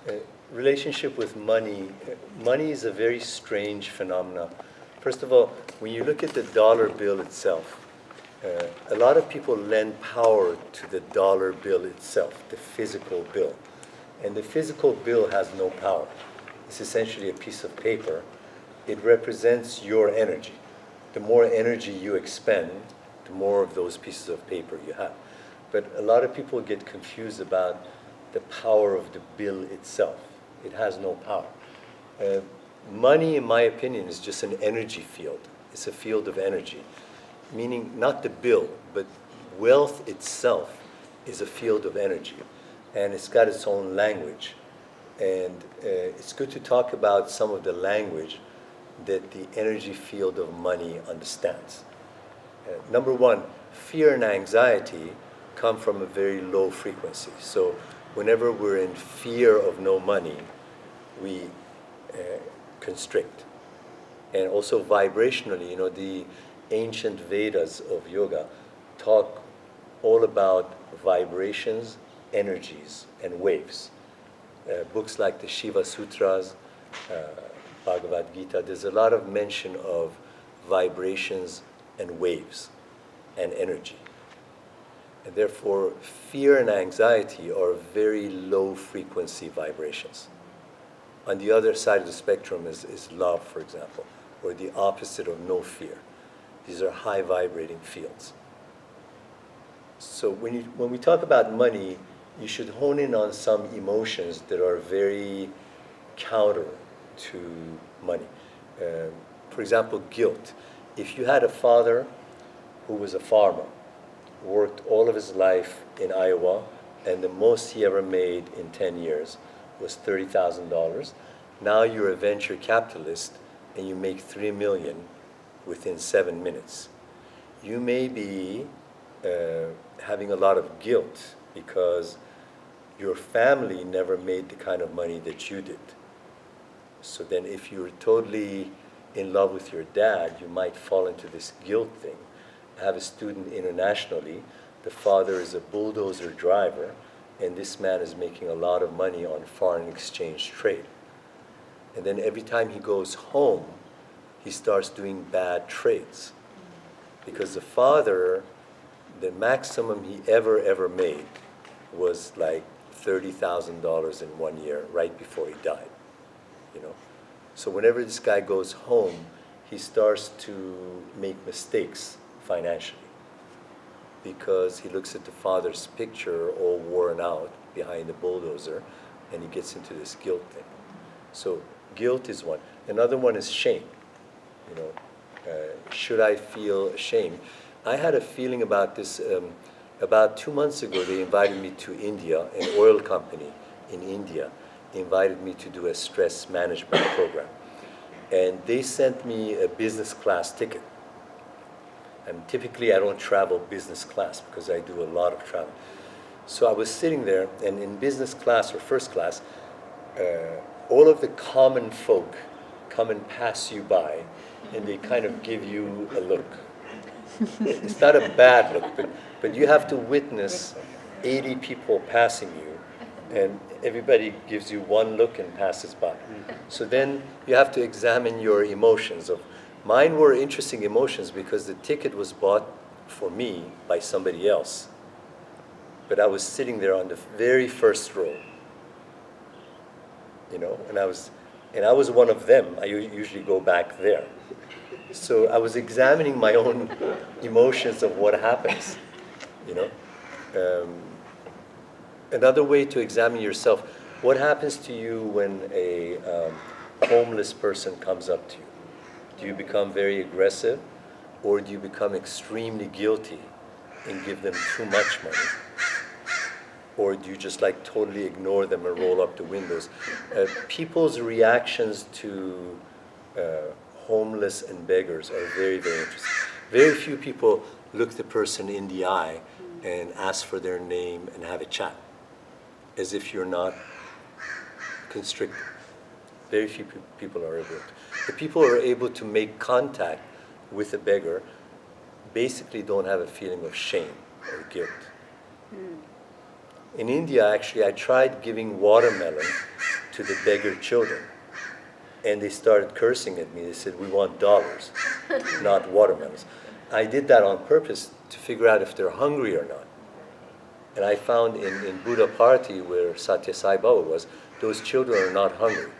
Uh, Relationship with money. Money is a very strange phenomenon. First of all, when you look at the dollar bill itself, a lot of people lend power to the dollar bill itself, the physical bill. And the physical bill has no power. It's essentially a piece of paper. It represents your energy. The more energy you expend, the more of those pieces of paper you have. But a lot of people get confused about the power of the bill itself. It has no power. Money, in my opinion, is just an energy field. It's a field of energy, meaning not the bill, but wealth itself is a field of energy, and it's got its own language. And it's good to talk about some of the language that the energy field of money understands. Number one, fear and anxiety come from a very low frequency. So whenever we're in fear of no money, we constrict. And also vibrationally, the ancient Vedas of yoga talk all about vibrations, energies, and waves. Books like the Shiva Sutras, Bhagavad Gita, there's a lot of mention of vibrations and waves and energy. And therefore, fear and anxiety are very low frequency vibrations. On the other side of the spectrum is love, for example, or the opposite of no fear. These are high vibrating fields. So when we talk about money, you should hone in on some emotions that are very counter to money. For example, guilt. If you had a father who was a farmer, worked all of his life in Iowa, and the most he ever made in 10 years was $30,000. Now you're a venture capitalist and you make $3 million within 7 minutes. You may be having a lot of guilt because your family never made the kind of money that you did. So then if you're totally in love with your dad, you might fall into this guilt thing. I have a student internationally. The father is a bulldozer driver, and this man is making a lot of money on foreign exchange trade. And then every time he goes home, he starts doing bad trades. Because the father, the maximum he ever made was like $30,000 in 1 year, right before he died. So whenever this guy goes home, he starts to make mistakes financially because he looks at the father's picture all worn out behind the bulldozer, and he gets into this guilt thing. So guilt is one. Another one is shame. Should I feel ashamed? I had a feeling about this. About 2 months ago, they invited me to India. An oil company in India invited me to do a stress management program. And they sent me a business class ticket. And typically I don't travel business class because I do a lot of travel. So I was sitting there, and in business class or first class, all of the common folk come and pass you by, and they kind of give you a look. It's not a bad look, but you have to witness 80 people passing you, and everybody gives you one look and passes by. So then you have to examine your emotions. Mine were interesting emotions because the ticket was bought for me by somebody else. But I was sitting there on the very first row, and I was one of them. I usually go back there. So I was examining my own emotions of what happens, Another way to examine yourself, what happens to you when a homeless person comes up to you? Do you become very aggressive, or do you become extremely guilty and give them too much money? Or do you just totally ignore them and roll up the windows? People's reactions to homeless and beggars are very, very interesting. Very few people look the person in the eye and ask for their name and have a chat, as if you're not constricted. Very few people are able to. The people who are able to make contact with a beggar basically don't have a feeling of shame or guilt. In India, actually, I tried giving watermelon to the beggar children. And they started cursing at me. They said, we want dollars, not watermelons. I did that on purpose to figure out if they're hungry or not. And I found in Buddha Party, where Satya Sai Baba was, those children are not hungry.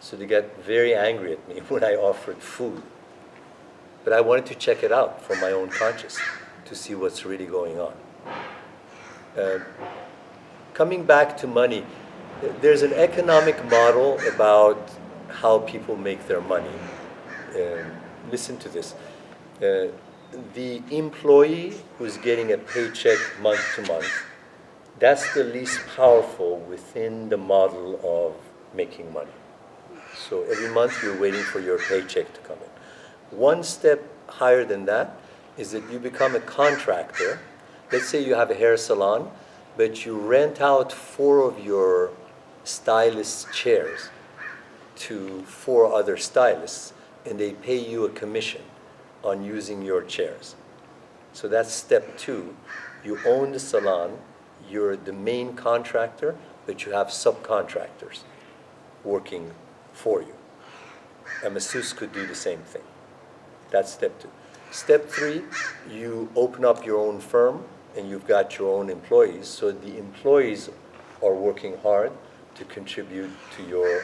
So they got very angry at me when I offered food. But I wanted to check it out for my own conscience to see what's really going on. Coming back to money, there's an economic model about how people make their money. Listen to this. The employee who's getting a paycheck month to month, that's the least powerful within the model of making money. So every month you're waiting for your paycheck to come in. One step higher than that is that you become a contractor. Let's say you have a hair salon, but you rent out 4 of your stylist chairs to 4 other stylists, and they pay you a commission on using your chairs. So that's step 2. You own the salon, you're the main contractor, but you have subcontractors working for you. A masseuse could do the same thing. That's step 2. Step 3, you open up your own firm, and you've got your own employees, so the employees are working hard to contribute to your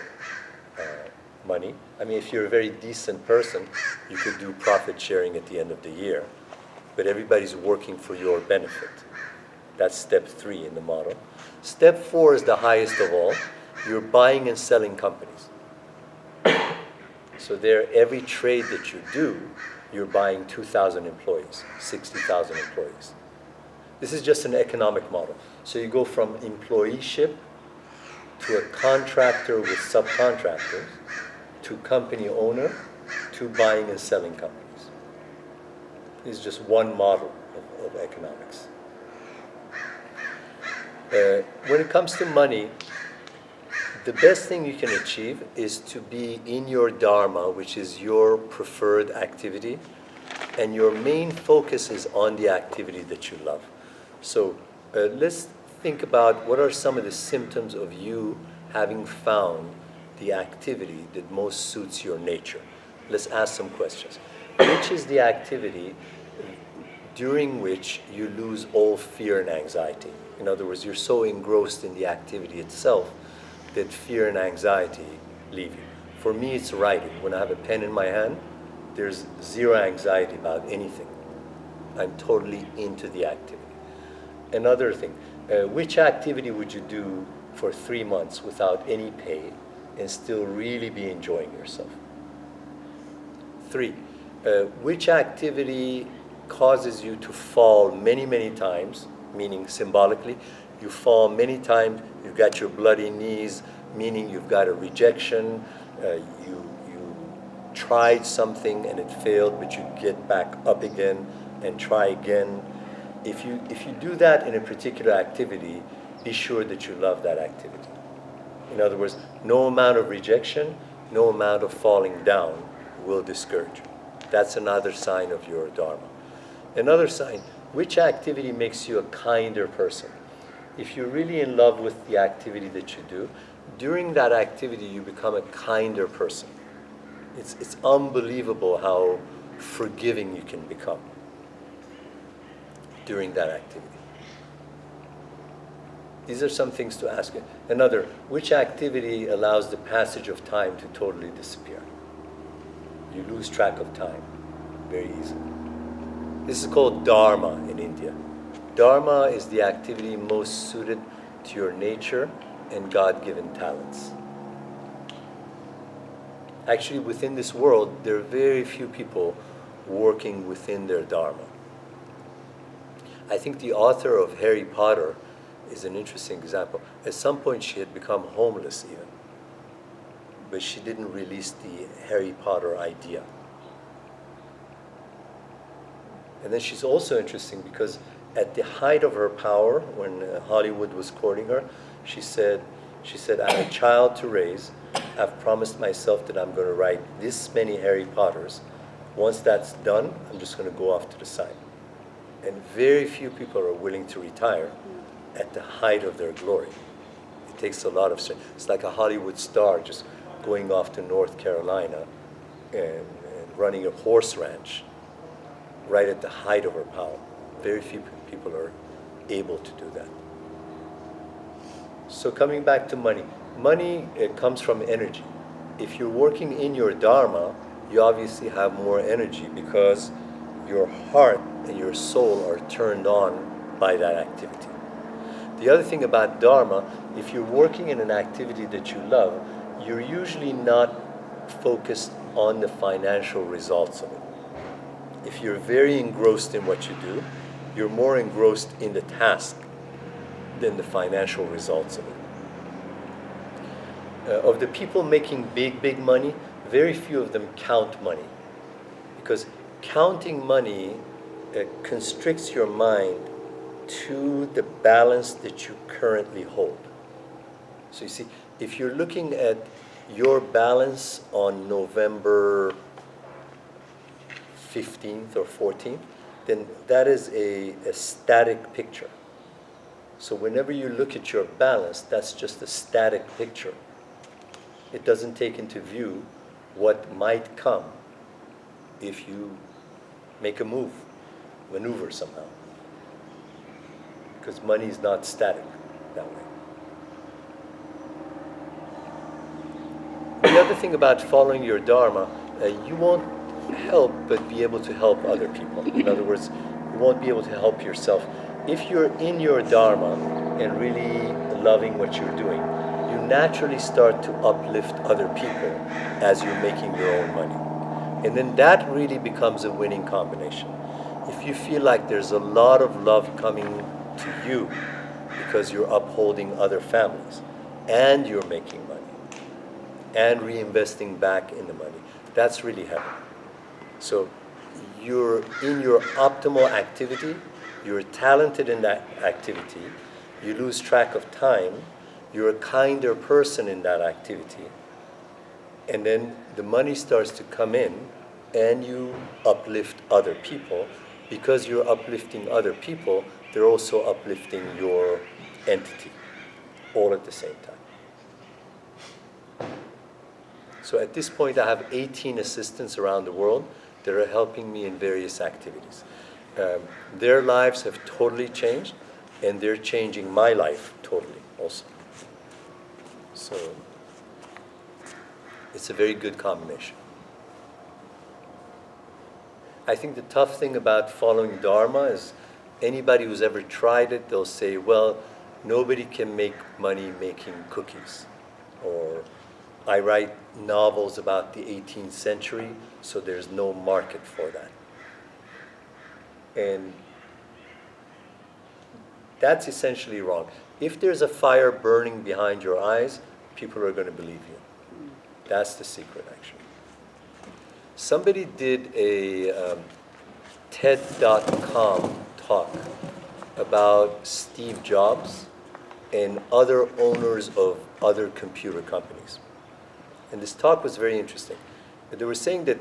money. I mean, if you're a very decent person, you could do profit sharing at the end of the year, but everybody's working for your benefit. That's step 3 in the model. Step 4 is the highest of all. You're buying and selling companies. So there, every trade that you do, you're buying 2,000 employees, 60,000 employees. This is just an economic model. So you go from employeeship to a contractor with subcontractors, to company owner, to buying and selling companies. This is just one model of economics. When it comes to money, the best thing you can achieve is to be in your Dharma, which is your preferred activity, and your main focus is on the activity that you love. So let's think about what are some of the symptoms of you having found the activity that most suits your nature. Let's ask some questions. Which is the activity during which you lose all fear and anxiety? In other words, you're so engrossed in the activity itself that fear and anxiety leave you. For me, it's writing. When I have a pen in my hand, there's zero anxiety about anything. I'm totally into the activity. Another thing, which activity would you do for 3 months without any pay and still really be enjoying yourself? 3, which activity causes you to fall many, many times, meaning symbolically, you fall many times, you've got your bloody knees, meaning you've got a rejection, you tried something and it failed, but you get back up again and try again. If you do that in a particular activity, be sure that you love that activity. In other words, no amount of rejection, no amount of falling down will discourage you. That's another sign of your Dharma. Another sign, which activity makes you a kinder person? If you're really in love with the activity that you do, during that activity you become a kinder person. It's unbelievable how forgiving you can become during that activity. These are some things to ask. Another, which activity allows the passage of time to totally disappear? You lose track of time very easily. This is called Dharma in India. Dharma is the activity most suited to your nature and God-given talents. Actually, within this world, there are very few people working within their Dharma. I think the author of Harry Potter is an interesting example. At some point, she had become homeless even, but she didn't release the Harry Potter idea. And then she's also interesting because at the height of her power, when Hollywood was courting her, she said, I have a child to raise. I've promised myself that I'm going to write this many Harry Potters. Once that's done, I'm just going to go off to the side. And very few people are willing to retire at the height of their glory. It takes a lot of strength. It's like a Hollywood star just going off to North Carolina and running a horse ranch right at the height of her power. Very few people are able to do that. So coming back to money. Money, it comes from energy. If you're working in your Dharma, you obviously have more energy because your heart and your soul are turned on by that activity. The other thing about Dharma, if you're working in an activity that you love, you're usually not focused on the financial results of it. If you're very engrossed in what you do, you're more engrossed in the task than the financial results of it. Of the people making big money, very few of them count money. Because counting money constricts your mind to the balance that you currently hold. So you see, if you're looking at your balance on November 15th or 14th, then that is a static picture. So whenever you look at your balance, that's just a static picture. It doesn't take into view what might come if you make a move, maneuver somehow. Because money is not static that way. The other thing about following your Dharma, you won't help but be able to help other people. In other words, you won't be able to help yourself. If you're in your Dharma and really loving what you're doing, you naturally start to uplift other people as you're making your own money. And then that really becomes a winning combination. If you feel like there's a lot of love coming to you because you're upholding other families and you're making money and reinvesting back in the money, that's really heaven. So you're in your optimal activity, you're talented in that activity, you lose track of time, you're a kinder person in that activity, and then the money starts to come in and you uplift other people. Because you're uplifting other people, they're also uplifting your entity, all at the same time. So at this point, I have 18 assistants around the world that are helping me in various activities. Their lives have totally changed, and they're changing my life totally also. So it's a very good combination. I think the tough thing about following Dharma is anybody who's ever tried it, they'll say, well, nobody can make money making cookies. Or I write novels about the 18th century, so there's no market for that. And that's essentially wrong. If there's a fire burning behind your eyes, people are going to believe you. That's the secret, actually. Somebody did a TED.com talk about Steve Jobs and other owners of other computer companies. And this talk was very interesting. They were saying that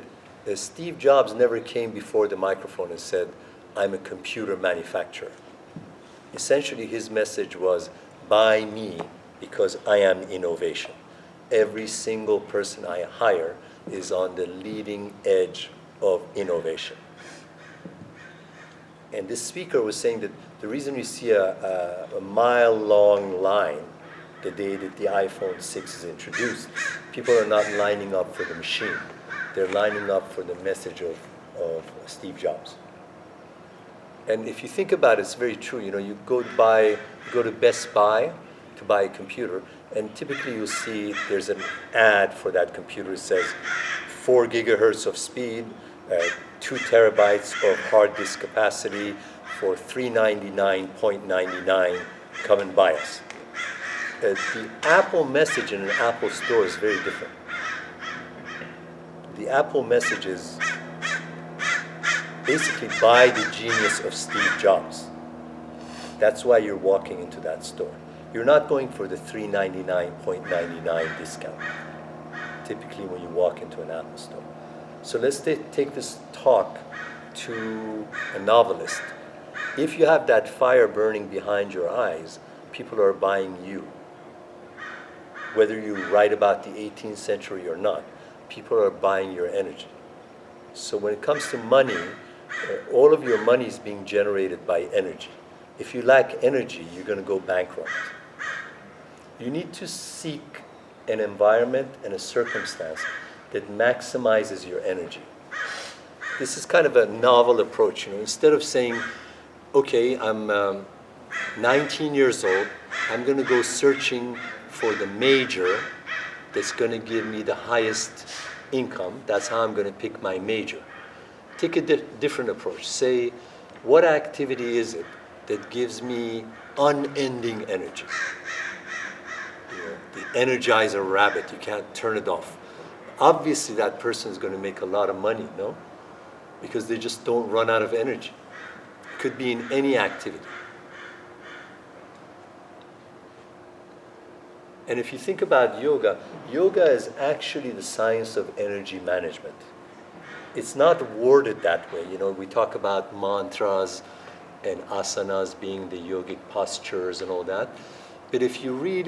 Steve Jobs never came before the microphone and said, I'm a computer manufacturer. Essentially, his message was, buy me because I am innovation. Every single person I hire is on the leading edge of innovation. And this speaker was saying that the reason we see a mile-long line the day that the iPhone 6 is introduced, people are not lining up for the machine. They're lining up for the message of Steve Jobs. And if you think about it, it's very true. You know, you go to Best Buy to buy a computer, and typically you'll see there's an ad for that computer. It says 4 gigahertz of speed, 2 terabytes of hard disk capacity for $399.99. Come and buy us. The Apple message in an Apple store is very different. The Apple message is basically buy the genius of Steve Jobs. That's why you're walking into that store. You're not going for the $399.99 discount, typically when you walk into an Apple store. So let's take this talk to a novelist If you have that fire burning behind your eyes, people are buying you. Whether you write about the 18th century or not, people are buying your energy. So when it comes to money, all of your money is being generated by energy. If you lack energy, you're going to go bankrupt. You need to seek an environment and a circumstance that maximizes your energy. This is kind of a novel approach. Instead of saying, okay, I'm 19 years old, I'm going to go searching for the major that's going to give me the highest income. That's how I'm going to pick my major. Take a different approach. Say, what activity is it that gives me unending energy? The Energizer rabbit, you can't turn it off. Obviously, that person is going to make a lot of money, no? Because they just don't run out of energy. It could be in any activity. And if you think about yoga, yoga is actually the science of energy management. It's not worded that way. We talk about mantras and asanas being the yogic postures and all that. But if you really